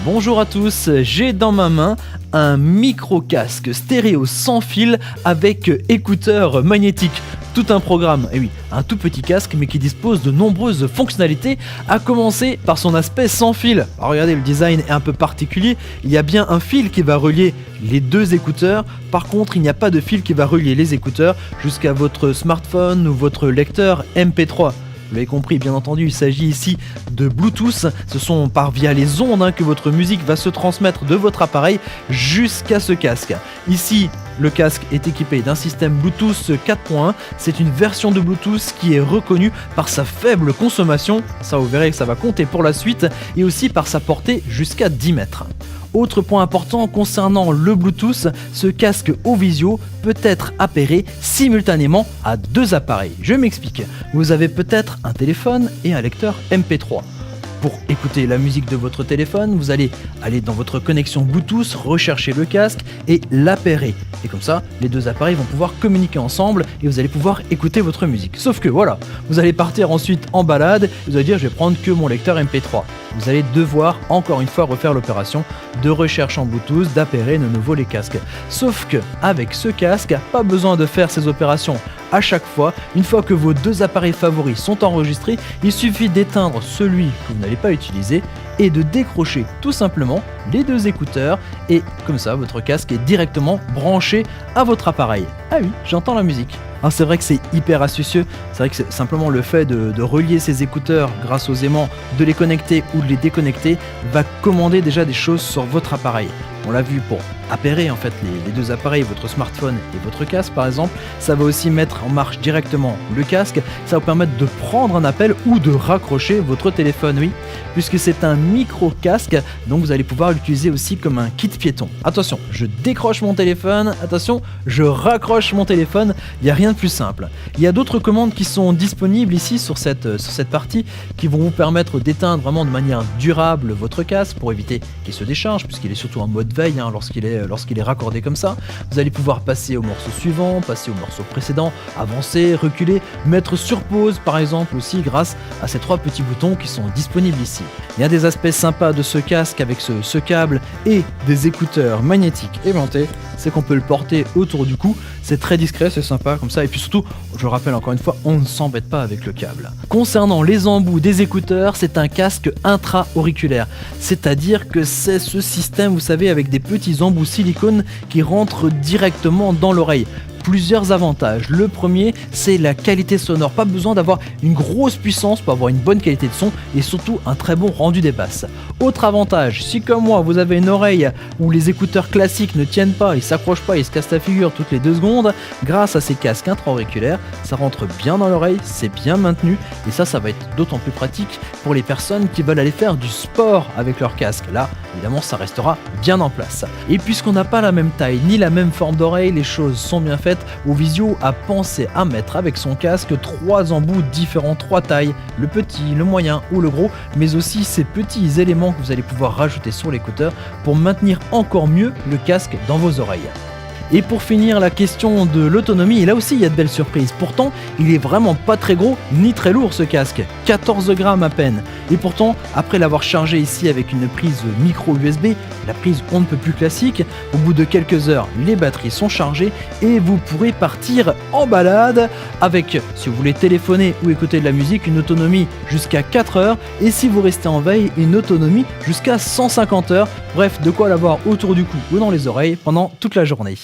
Bonjour à tous, j'ai dans ma main un micro-casque stéréo sans fil avec écouteurs magnétiques. Tout un programme, et oui, un tout petit casque mais qui dispose de nombreuses fonctionnalités, à commencer par son aspect sans fil. Alors regardez, le design est un peu particulier, il y a bien un fil qui va relier les deux écouteurs, par contre il n'y a pas de fil qui va relier les écouteurs jusqu'à votre smartphone ou votre lecteur MP3. Vous l'avez compris, bien entendu, il s'agit ici de Bluetooth. Ce sont via les ondes que votre musique va se transmettre de votre appareil jusqu'à ce casque. Ici, le casque est équipé d'un système Bluetooth 4.1. C'est une version de Bluetooth qui est reconnue par sa faible consommation. Ça, vous verrez que ça va compter pour la suite. Et aussi par sa portée jusqu'à 10 mètres. Autre point important concernant le Bluetooth, ce casque Ovisio peut être appairé simultanément à deux appareils. Je m'explique. Vous avez peut-être un téléphone et un lecteur MP3. Pour écouter la musique de votre téléphone, vous allez aller dans votre connexion Bluetooth, rechercher le casque et l'appairer. Et comme ça, les deux appareils vont pouvoir communiquer ensemble et vous allez pouvoir écouter votre musique. Sauf que voilà, vous allez partir ensuite en balade, vous allez dire je vais prendre que mon lecteur MP3. Vous allez devoir encore une fois refaire l'opération de recherche en Bluetooth, d'appairer de nouveau les casques. Sauf que avec ce casque, pas besoin de faire ces opérations à chaque fois. Une fois que vos deux appareils favoris sont enregistrés, il suffit d'éteindre celui que vous n'allez pas utiliser et de décrocher tout simplement les deux écouteurs et comme ça votre casque est directement branché à votre appareil. Ah oui, j'entends la musique. Alors c'est vrai que c'est hyper astucieux, c'est vrai que c'est simplement le fait de relier ces écouteurs grâce aux aimants, de les connecter ou de les déconnecter, va commander déjà des choses sur votre appareil. On l'a vu pour appairer en fait les deux appareils, votre smartphone et votre casque par exemple. Ça va aussi mettre en marche directement le casque, ça va vous permettre de prendre un appel ou de raccrocher votre téléphone, oui, puisque c'est un micro-casque, donc vous allez pouvoir l'utiliser aussi comme un kit piéton. Attention, je décroche mon téléphone, attention, je raccroche mon téléphone, il n'y a rien de plus simple. Il y a d'autres commandes qui sont disponibles ici sur cette partie qui vont vous permettre d'éteindre vraiment de manière durable votre casque pour éviter qu'il se décharge, puisqu'il est surtout en mode veille lorsqu'il est raccordé comme ça. Vous allez pouvoir passer au morceau suivant, passer au morceau précédent, avancer, reculer, mettre sur pause par exemple aussi grâce à ces trois petits boutons qui sont disponibles ici. Il y a des aspects sympas de ce casque avec ce câble et des écouteurs magnétiques aimantés, c'est qu'on peut le porter autour du cou, c'est très discret, c'est sympa comme ça et puis surtout, je rappelle encore une fois, on ne s'embête pas avec le câble. Concernant les embouts des écouteurs, c'est un casque intra-auriculaire, c'est-à-dire que c'est ce système, vous savez, avec des petits embouts silicone qui rentrent directement dans l'oreille. Plusieurs avantages. Le premier, c'est la qualité sonore. Pas besoin d'avoir une grosse puissance pour avoir une bonne qualité de son et surtout un très bon rendu des basses. Autre avantage, si comme moi vous avez une oreille où les écouteurs classiques ne tiennent pas, ils s'accrochent pas, ils se cassent la figure toutes les 2 secondes, grâce à ces casques intra-auriculaires, ça rentre bien dans l'oreille, c'est bien maintenu et ça va être d'autant plus pratique pour les personnes qui veulent aller faire du sport avec leur casque. Là, évidemment, ça restera bien en place. Et puisqu'on n'a pas la même taille ni la même forme d'oreille, les choses sont bien faites. Ovisio a pensé à mettre avec son casque 3 embouts différents, 3 tailles, le petit, le moyen ou le gros, mais aussi ces petits éléments que vous allez pouvoir rajouter sur l'écouteur pour maintenir encore mieux le casque dans vos oreilles. Et pour finir, la question de l'autonomie, et là aussi il y a de belles surprises. Pourtant, il est vraiment pas très gros ni très lourd ce casque, 14 grammes à peine. Et pourtant, après l'avoir chargé ici avec une prise micro USB, la prise on ne peut plus classique, au bout de quelques heures, les batteries sont chargées et vous pourrez partir en balade avec, si vous voulez téléphoner ou écouter de la musique, une autonomie jusqu'à 4 heures et si vous restez en veille, une autonomie jusqu'à 150 heures. Bref, de quoi l'avoir autour du cou ou dans les oreilles pendant toute la journée.